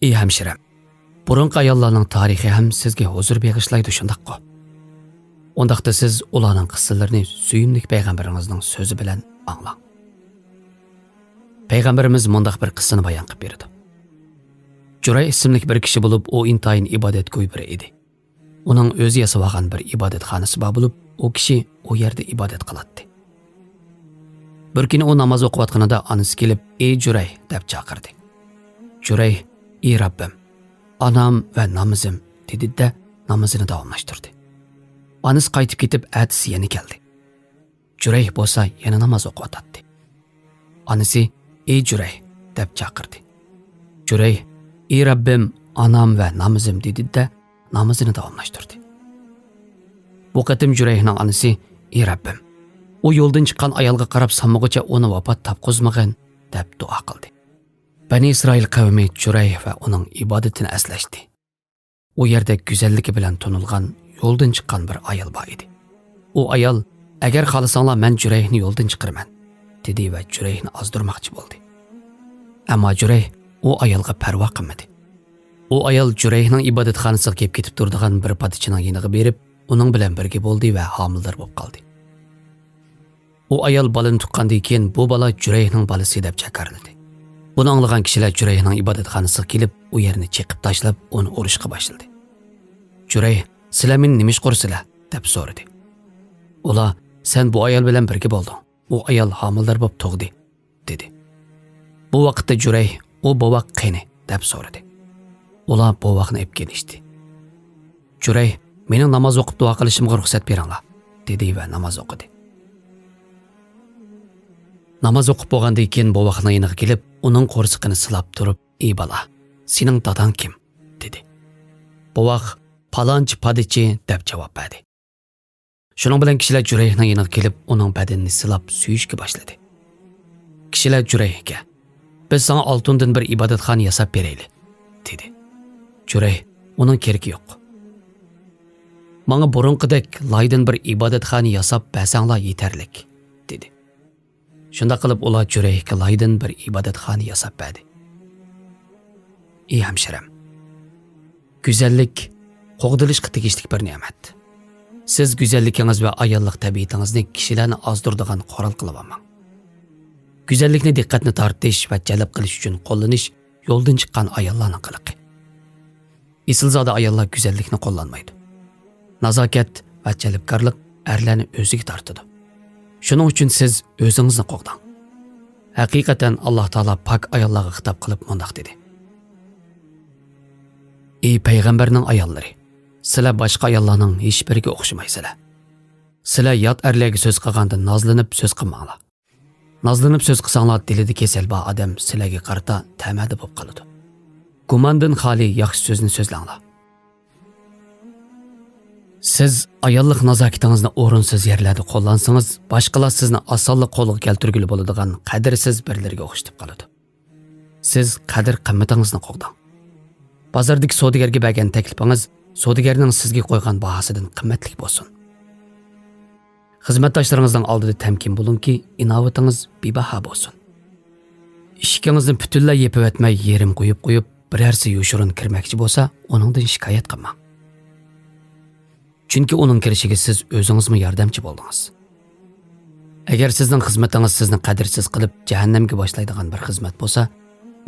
Ey hemşirem, burunqi ayollarning tarixi ham sizga huzur beg'ishlaydi shundaqmi? Undaqda siz ularning qissalarini suyimli payg'ambaringizning so'zi bilan anglang. Payg'ambarimiz mundaq bir qissani bayon qilib berdi. Juray ismli bir kishi bo'lib, u intayin ibodatgo'y biri edi. Uning o'zi yasab olgan bir ibodatxonasi bor bo'lib, u kishi u yerda ibodat qiladi. Bir kuni u namoz o'qiyotganida onasi kelib, "Ey Juray" deb chaqirdi. Juray, "Ey Rabbim, onam va namozim" dedi-da namozini davomlashtirdi. Onasi qaytib ketib, atisi yana keldi. Juray bo'lsa yana namoz o'qiyotdi. Onasi, "Ey Juray" deb chaqirdi. Juray, "Ey Rabbim, onam va namozim" dedi-da namozini davomlashtirdi. Bu qatim Jurayning onasi, "Ey Rabbim, u yo'ldan chiqqan ayolga qarab sanmog'icha uni vafot topqizmag'in" deb duo qildi. Bani Isroil qavmi Juray va uning ibodatini aslashdi. U yerda go'zalligi bilan tunilgan yo'ldan chiqqan bir ayol bor edi. U ayol, "Agar xohlasanglar men Jurayni yo'ldan chiqaraman" dedi va Jurayni ozdirmoqchi bo'ldi. Ammo Juray u ayolga parvo qilmadi. U ayol Jurayning ibodatxonasiga kelib ketib turadigan bir padichining yiniga berib, uning bilan birga bo'ldi va homildor bo'lib qoldi. U ayol bolani tuqqandan keyin bu bola Jurayning bolasi deb chaqirdi. Buni anglagan kishilar Jurayning ibodatxonasiga kelib, u yerni cheqib tashlab, uni urishga boshladi. Juray, "Sizlar meni nima ish qursilar?" deb so'radi. Ular, "Sen bu ayol bilan birga bo'lding. U ayol homildor bo'lib tug'di" dedi. Bu vaqtda Juray, "U bovoq qani?" deb so'radi. Ular bovoqni olib kelishdi. Juray, "Mening namoz o'qib duo qilishimga ruxsat beringlar" dedi va namoz o'qidi. Namoz o'qib bo'lgandan keyin bovoqning yoniga kelib, uning qo'rsiqini silab turib, "Ey bola, sening dadang kim?" dedi. Bovoq, "Palonchi padichi" deb javob berdi. Shuning bilan kishilar Jurayning yoniga kelib, uning badanini silab suyishga boshladi. Kishilar Jurayga, "Biz sana oltindan bir ibodatxona yasab beraylik" dedi. Juray, "Uning keragi yo'q. Menga burunqidek laydan bir ibodatxona yasab bersanglar yetarlik" dedi. Shunda qilib ular Jurayga laydan bir ibodatxona yasab berdi. Ey hamshiram, go'zallik qo'g'dilishga tegishli bir ne'mat. Siz go'zalligingiz va ayollik tabiatingizni kishilarni ozdiradigan qoral qilib olmang. Go'zallikni diqqatni tortish va jalb qilish uchun qo'llanish yo'ldan chiqqan ayollarning qiliqi. Isilzoda ayollar go'zallikni qo'llanmaydi. Nazokat va jalbkorlik erlarni o'ziga tortadi. Shuning uchun siz o'zingizni qo'g'dang. Haqiqatan Alloh taolo pak ayollarga xitob qilib mundaq dedi. Ey payg'ambarning ayollari, sizlar boshqa ayollarning hech biriga o'xshamaysizlar. Sizlar yot erlarga so'z qilganda nozlanib so'z qilmanglar. Nozlanib so'z qilsanglar dilida kasal bor odam sizlarga qarata tamadi bo'lib qoladi. Gumondan xoli yaxshi so'zni so'zlanglar. Siz ayollik nazokatingizni o'rinsiz yerlarda qo'llansangiz, boshqalar sizni osonlik qo'lga keltirguli bo'ladigan qadrsiz birlarga o'xshatib qoladi. Siz qadr qimmatingizni qo'g'dang. Bozordagi savdogarga bergan taklifingiz savdogarning sizga qo'ygan bahosidan qimmatli bo'lsin. Xizmatdoshlaringizning oldida tamkin bo'lingki, inovatingiz bebaho bo'lsin. Ishikingizni butunlay yepib o'tmay, yerim qo'yib birarsi yoshirin kirmoqchi bo'lsa, uningdan shikoyat qilmang. Chunki uning kirishiga siz o'zingizmi yordamchi bo'ldingiz. Agar sizning xizmatingiz sizni qadrsiz qilib jahannamga boshlaydigan bir xizmat bo'lsa,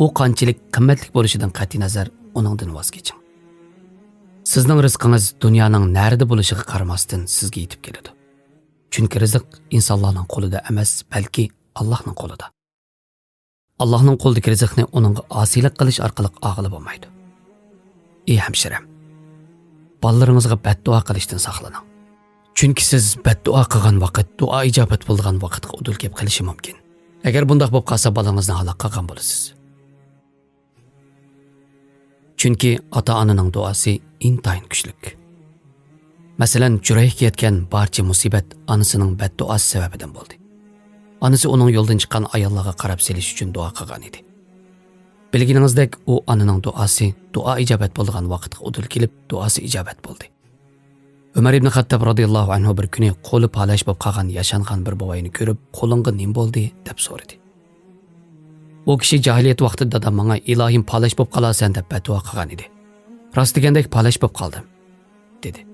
u qanchalik qimmatli bo'lishidan qat'iy nazar uningdan voz keching. Sizning rizqingiz dunyoning narida bo'lishiga qaramasdan sizga yetib keladi. Chunki rizq insonlarning qo'lida emas, balki Allohning qo'lida. Allohning qo'lidagi rizqni uningga osiylik qilish orqali og'ilib olmaydi. Ey hamshiram, bolalaringizga badduo qilishdan saqlaning. Chunki siz badduo qilgan vaqt duo ijobat bo'lgan vaqtga udul kelib qilishi mumkin. Agar bunday bo'lib qolsa, bolangizni halok qilgan bo'lasiz. Chunki ota-onaning duosi intayin kuchli. Masalan, Jurayga yetgan barcha musibat onasining badduosi sababidan bo'ldi. Onasi uning yo'ldan chiqqan ayollarga qarab selish uchun duo qilgan edi. Bilganingizdek, u onaning duosi duo ijobat bo'lgan vaqtga udul kelib, duosi ijobat bo'ldi. Umar ibn Xattob radhiyallohu anhu bir kuni qo'li palash bo'lib qolgan yashangan bir bovoyni ko'rib, "Qo'lingga nima bo'ldi?" deb so'radi. O kishi jahiliyat vaqtida dadam menga ilohim palash bo'lib qolasan deb badduo qilgan edi. Rost degandek palash bo'lib qoldim, dedi.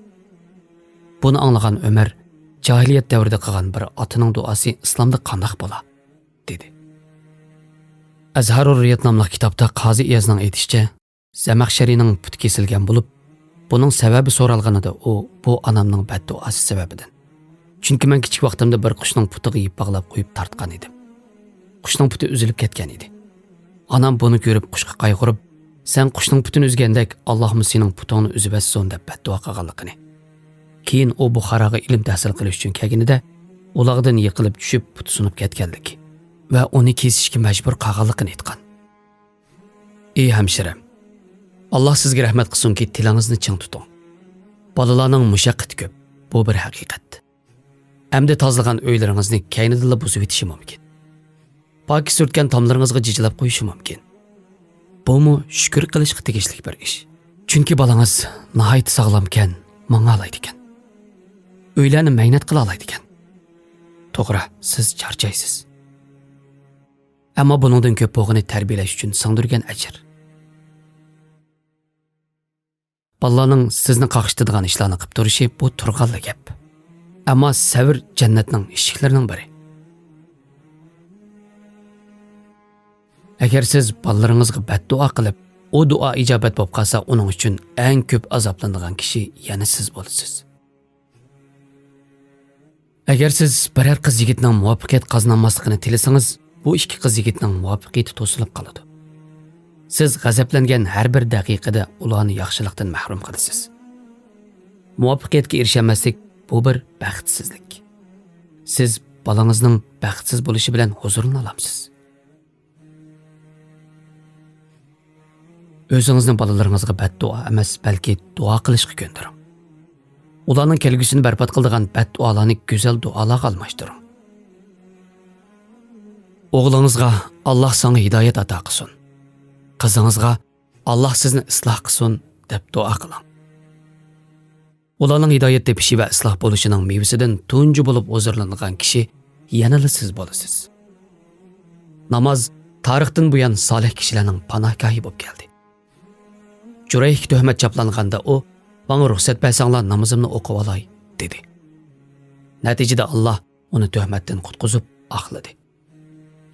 Buni anglagan Ömer jahiliyat davrida qilgan bir otaning duosi islomda qandoq bo'la, dedi. Azharur Riyat nomli kitobda Qozi Iyazning aytishicha, Zamaxsharining puti kesilgan bo'lib, buning sababi so'ralganida u bu onamning badduosi sababidan. Chunki men kichik vaqtimda bir qushning putiga ip bog'lab qo'yib tartgan edim. Qushning puti uzilib ketgan edi. Onam buni ko'rib qushga qayg'urib, "Sen qushning putini uzgandek, Allohim sening putingni uzib etsin" deb badduo qilganligini. Keyin u Buxoroga ilm tahsil qilish uchun kelganida, uloqdan yiqilib tushib puti sunib ketganligi va uni kesishga majbur qilganligini aytgan. Ey hamshiram, Alloh sizga rahmat qilsinki, tilingizni ching tuting. Bolalarning mushaqqati ko'p, bu bir haqiqat. Hamda tozalagan uylaringizni kaynidilla buzib etishi mumkin. Poki surtgan tomlaringizga jijilab qo'yishi mumkin. Bu shukr qilishga tegishli bir ish. Chunki bolangiz nihoyat sog'lomkan, menga olaydi ekan. Uylarni maynat qila olaydi ekan. To'g'ri, siz charchaysiz. Ammo buningdan ko'p bo'g'ini tarbiyalash uchun singdirgan ajr. Bolalarning sizni qaqshtadigan ishlarni qilib turishi bu turg'anli gap. Ammo sabr jannatning eshiklarining biri. Agar siz bolalaringizga badduo qilib, o duo ijobat bo'lib qolsa, uning uchun eng ko'p azoblanadigan kishi yana siz bo'lasiz. Agar siz biror qiz yigitning muvaffaqiyat qozonmasligini tilasangiz, bu ikki qiz yigitning muvaffaqiyati to'silib qoladi. Siz g'azablangan har bir daqiqada ularni yaxshilikdan mahrum qilasiz. Muvaffaqiyatga erishamaslik bu bir baxtsizlik. Siz bolangizning baxtsiz bo'lishi bilan huzurni olasiz. O'zingizni bolalaringizga badduo emas, balki duo qilishga ko'ndiring. Ularning kelgusini barbod qiladigan badduolarni go'zal duolarga almashtiring. O'g'lingizga Alloh senga hidoyat ato qilsin. Qizingizga Alloh sizni isloh qilsin deb duo qiling. Ularning hidoyat tepishi va isloh bo'lishining mevasidan tunji bo'lib huzurlangan kishi yanada siz bo'lasiz. Namoz tarixdan buyon solih kishilarning panohgohi bo'lib keldi. Jurayh tuhmat chaplanganda u, "Menga ruxsat bersanglar namozimni o'qib olay", dedi. Natijada Alloh uni tuhmatdan qutqizib oqladi.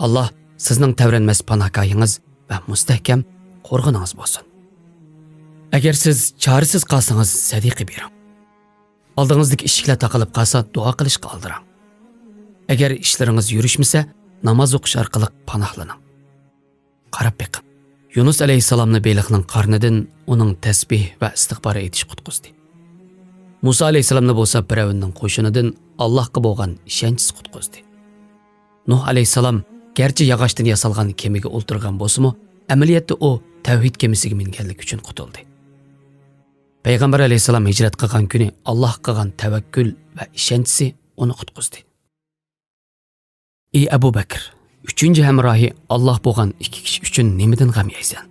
Alloh sizning tavranmas panohgohingiz va mustahkam qo'rg'iningiz bo'lsin. Agar siz chorasiz qolsangiz, sadiqa bering. Oldingizdagi eshiklar taqilib qolsa, duo qilishga oldiring. Agar ishlaringiz yurishmasa, namoz o'qish orqali panohlaning. Qarab beqing. Yunus alayhissalomni beliqning qarnidan uning tasbih va istig'for aytish qutqizdi. Musa alayhissalomni bo'lsa Firavunning qo'shinidan Allohga bo'lgan ishonchsiz qutqizdi. Nuh alayhissalom garchi yog'ochdan yasalgan kemiga o'ltirgan bo'lsa-mu, amaliyotda u tavhid kemisiga minganlik uchun qutuldi. Payg'ambar alayhissalom hijrat qilgan kuni Alloh qilgan tavakkul va ishonchsi uni qutqizdi. Ey Abu Bakr, uchinchi hamrohi Alloh bo'lgan ikki kishi uchun nimadan g'am yeysan?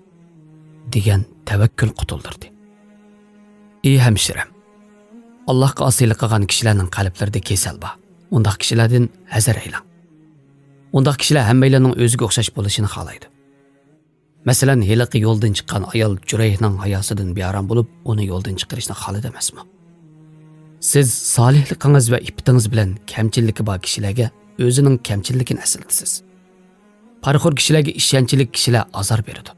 degan tavakkul qutuldirdi. Ey hamshiram, Allohga osiylik qilgan kishilarning qalblarida kasal bor. Undaq kishilardan hazar aylang. Undaq kishilar hammalarning o'ziga o'xshash bo'lishini xohlaydi. Masalan, heliqi yo'ldan chiqqan ayol Jurayhning hayosidan bearam bo'lib, uni yo'ldan chiqarishni xohladi emasmi? Siz solihligingiz va iftingiz bilan kamchilligi bor kishilarga o'zining kamchilligini asildisiz. Parxor kishilarga ishonchli kishilar azor beradi.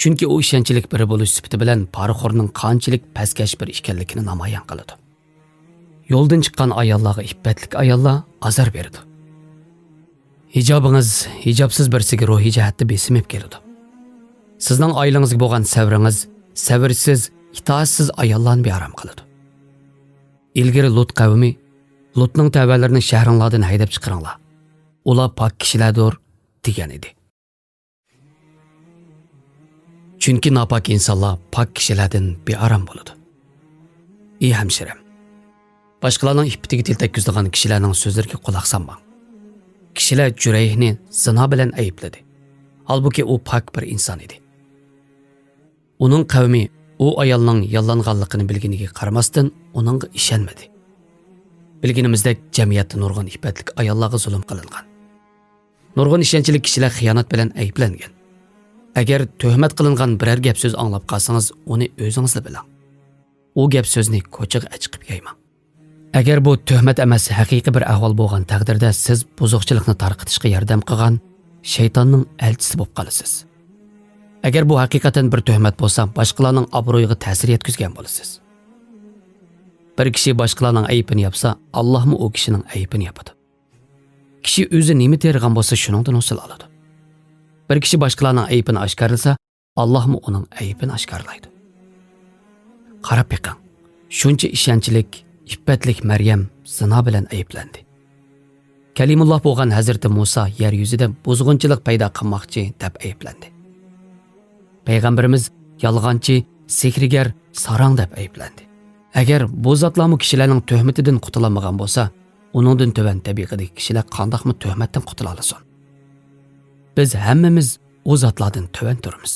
Chunki u ishonchlik biri bo'lish sifati bilan parxorning qanchalik pastkash bir ekanligini namoyon qiladi. Yo'ldan chiqqan ayollarga iffatlik ayollar azor beradi. Hijobingiz hijobsiz birisiga ruhiy jihatda besimib keladi. Sizning oilangizga bo'lgan sabringiz sabrsiz, itoatsiz ayollarni bearam qiladi. Ilgari Lut qavmi Lutning tavallarini shahringlardan haydab chiqaringlar. Ular pok kishilardir degan edi. Chunki nopok insonlar pok kishilardan bearam bo'ladi. Ey hamshiram, boshqalarning ippatiga til tekkizadigan kishilarning so'zlariga quloq solmang. Kishilar Jurayhni zino bilan aybladi. Halbuki u pok bir inson edi. Uning qavmi u ayolning yollanganligini bilganiga qaramasdan uningga ishonmadi. Bilganimizdek jamiyatda nurg'un iffatlik ayollarga zulm qilingan. Nurg'un ishonchli kishilar xiyonat bilan ayblangan. Agar tuhmat qilingan biror gap so'z anglab qolsangiz, uni o'zingizla biling. U gap so'zni ko'chaga chiqib yaymang. Agar bu tuhmat emas, haqiqiy bir ahvol bo'lgan taqdirda siz buzuqchilikni tarqatishga yordam qilgan shaytonning elchisi bo'lib qolasiz. Agar bu haqiqatan bir tuhmat bo'lsa, boshqalarning obro'yiga ta'sir yetkazgan bo'lasiz. Bir kishi boshqalarning aybini yapsa, Allohmi u kishining aybini yapadi. Kishi o'zi nima tergan bo'lsa, shuningdan hosil oladi. Bir kishi boshqalarning aybini oshkorlasa, Allohmi uning aybini oshkorlaydi. Qarab beqing. Shuncha ishonchlik, iffatlik Maryam zina bilan ayblandi. Kalimulloh bo'lgan Hazrati Musa yer yuzida buzg'unchilik paydo qilmoqchi deb ayblandi. Payg'ambarimiz yolg'onchi, sehrgar, sarang deb ayblandi. Agar bu zotlarmi kishilarning tuhmatidan qutulamagan bo'lsa, uningdan tuvan tabiqadagi kishilar qandoqmi tuhmatdan qutula olsin? Biz hammamiz o zotlardan tuvan turamiz.